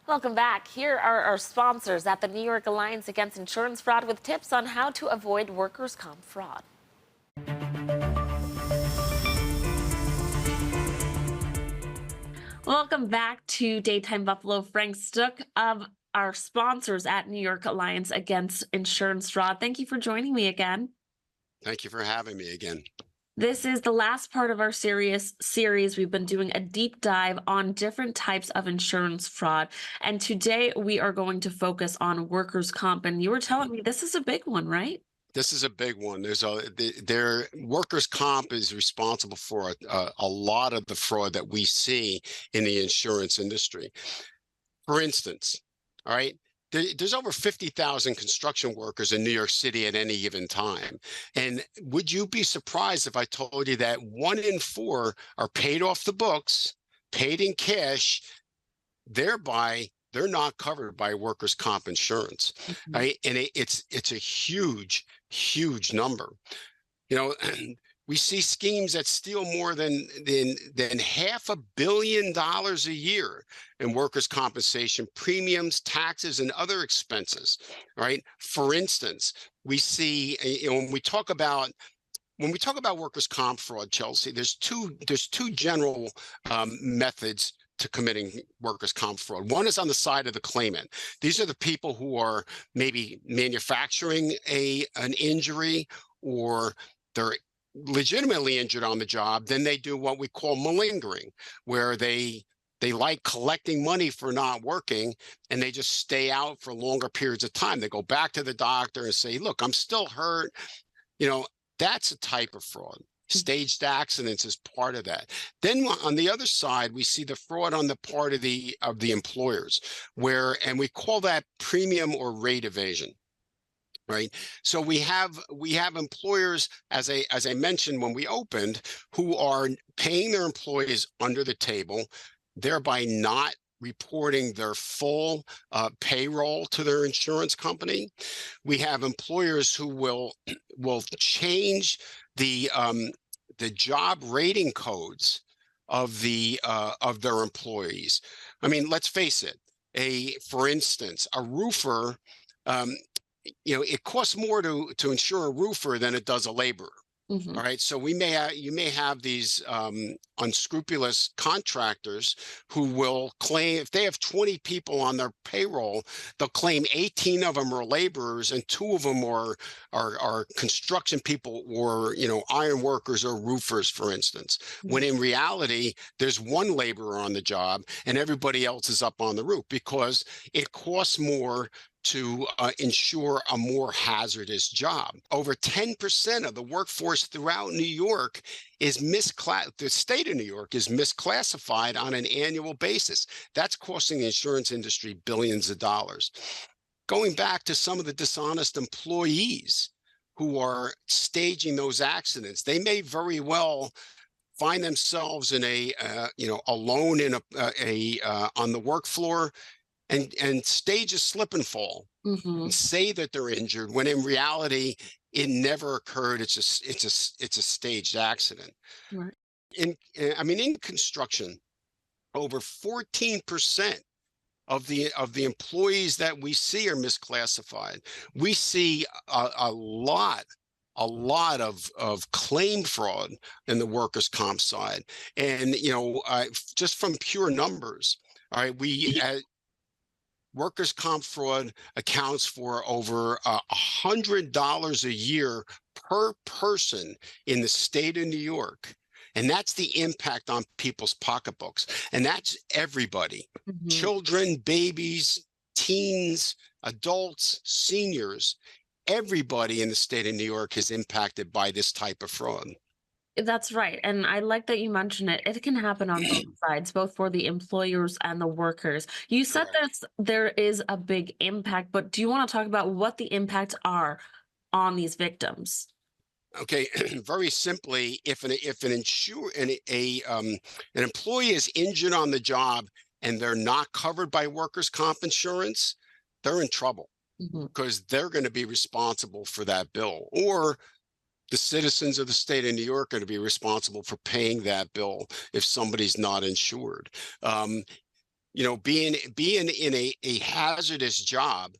Welcome back. Here are our sponsors at the New York Alliance Against Insurance Fraud with tips on how to avoid workers' comp fraud. Welcome back to Daytime Buffalo. Frank Stuck of our sponsors at New York Alliance Against Insurance Fraud. Thank you for joining me again. Thank you for having me again. This is the last part of our series. We've been doing a deep dive on different types of insurance fraud. And today we are going to focus on workers' comp. And you were telling me this is a big one, right? This is a big one. Their workers' comp is responsible for a lot of the fraud that we see in the insurance industry. For instance, all right, there's over 50,000 construction workers in New York City at any given time. And would you be surprised if I told you that 1 in 4 are paid off the books, paid in cash, thereby they're not covered by workers' comp insurance, right? And it's a huge number. You know, we see schemes that steal more than $500 million a year in workers' compensation premiums, taxes, and other expenses. Right? For instance, we see, when we talk about workers' comp fraud, Chelsea, there's two general methods to committing workers' comp fraud. One is on the side of the claimant. These are the people who are maybe manufacturing an injury, or they're legitimately injured on the job. Then they do what we call malingering, where they like collecting money for not working, and they just stay out for longer periods of time. They go back to the doctor and say, look, I'm still hurt. That's a type of fraud. Staged accidents is part of that. Then on the other side, we see the fraud on the part of the employers, and we call that premium or rate evasion. Right. So we have employers, as I mentioned when we opened, who are paying their employees under the table, thereby not reporting their full payroll to their insurance company. We have employers who will change the job rating codes of their employees. I mean, let's face it. For instance, a roofer. It costs more to insure a roofer than it does a laborer. All right. So you may have these unscrupulous contractors who will claim, if they have 20 people on their payroll, they'll claim 18 of them are laborers and 2 of them are construction people, or iron workers or roofers, for instance. When in reality, there's 1 laborer on the job and everybody else is up on the roof, because it costs more to ensure a more hazardous job. Over 10% of the workforce throughout New York is the state of New York is misclassified on an annual basis. That's costing the insurance industry billions of dollars. Going back to some of the dishonest employees who are staging those accidents, they may very well find themselves in alone on the work floor, and stage a slip and fall, and say that they're injured, when in reality it never occurred. It's a staged accident. Right. In construction, over 14% of the employees that we see are misclassified. We see a lot of claim fraud in the workers' comp side, and just from pure numbers. All right, workers' comp fraud accounts for over $100 a year per person in the state of New York. And that's the impact on people's pocketbooks. And that's everybody. Children, babies, teens, adults, seniors. Everybody in the state of New York is impacted by this type of fraud. That's right. And I like that you mentioned it. It can happen on both sides, both for the employers and the workers. You said that there is a big impact, but do you want to talk about what the impacts are on these victims? Okay, very simply, if an employee is injured on the job and they're not covered by workers' comp insurance, they're in trouble, because they're going to be responsible for that bill, or the citizens of the state of New York are to be responsible for paying that bill if somebody's not insured. being in a hazardous job,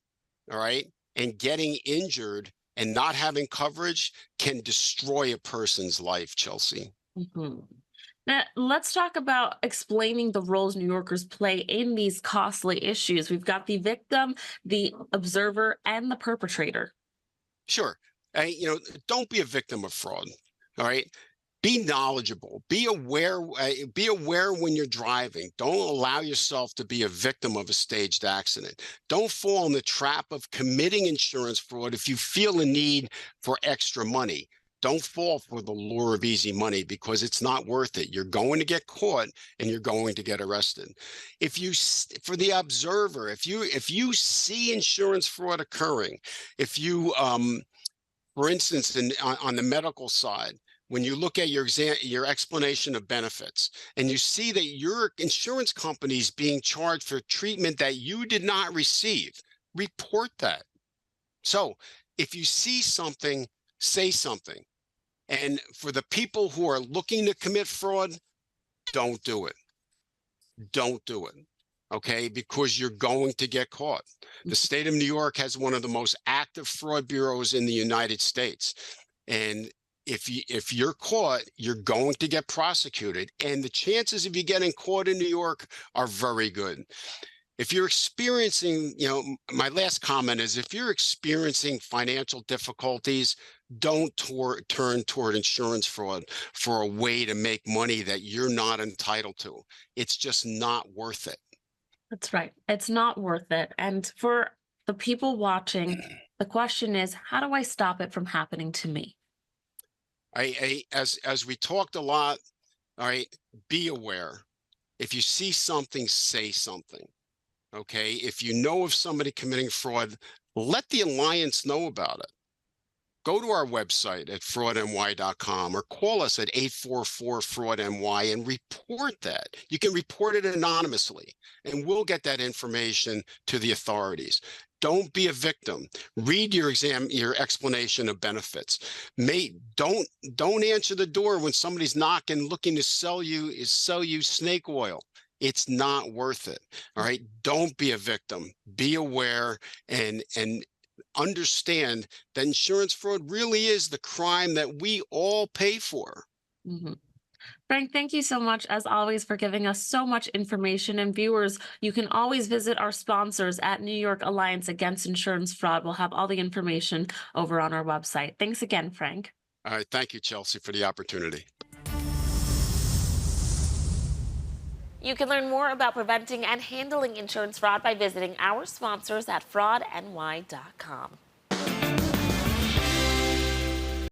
all right, and getting injured and not having coverage can destroy a person's life, Chelsea. Mhm. Now, let's talk about explaining the roles New Yorkers play in these costly issues. We've got the victim, the observer, and the perpetrator. Sure. Don't be a victim of fraud. All right. Be knowledgeable. Be aware. Be aware when you're driving. Don't allow yourself to be a victim of a staged accident. Don't fall in the trap of committing insurance fraud if you feel a need for extra money. Don't fall for the lure of easy money because it's not worth it. You're going to get caught and you're going to get arrested. For the observer, if you see insurance fraud occurring, if you for instance, on the medical side, when you look at your explanation of benefits and you see that your insurance company is being charged for treatment that you did not receive, report that. So if you see something, say something. And for the people who are looking to commit fraud, don't do it. Don't do it. Okay, because you're going to get caught. The state of New York has one of the most active fraud bureaus in the United States. And if you're caught, you're going to get prosecuted. And the chances of you getting caught in New York are very good. If you're experiencing, my last comment is if you're experiencing financial difficulties, don't turn toward insurance fraud for a way to make money that you're not entitled to. It's just not worth it. That's right. It's not worth it. And for the people watching, the question is, how do I stop it from happening to me? As we talked a lot, all right, be aware. If you see something, say something. Okay. If you know of somebody committing fraud, let the Alliance know about it. Go to our website at fraudny.com or call us at 844-FRAUD-NY and report that. You can report it anonymously, and we'll get that information to the authorities. Don't be a victim. Read your explanation of benefits. Don't answer the door when somebody's knocking, looking to sell you snake oil. It's not worth it. All right. Don't be a victim. Be aware and understand that insurance fraud really is the crime that we all pay for. Mhm. Frank, thank you so much, as always, for giving us so much information. And viewers, you can always visit our sponsors at New York Alliance Against Insurance Fraud. We'll have all the information over on our website. Thanks again, Frank. All right. Thank you, Chelsea, for the opportunity. You can learn more about preventing and handling insurance fraud by visiting our sponsors at fraudny.com.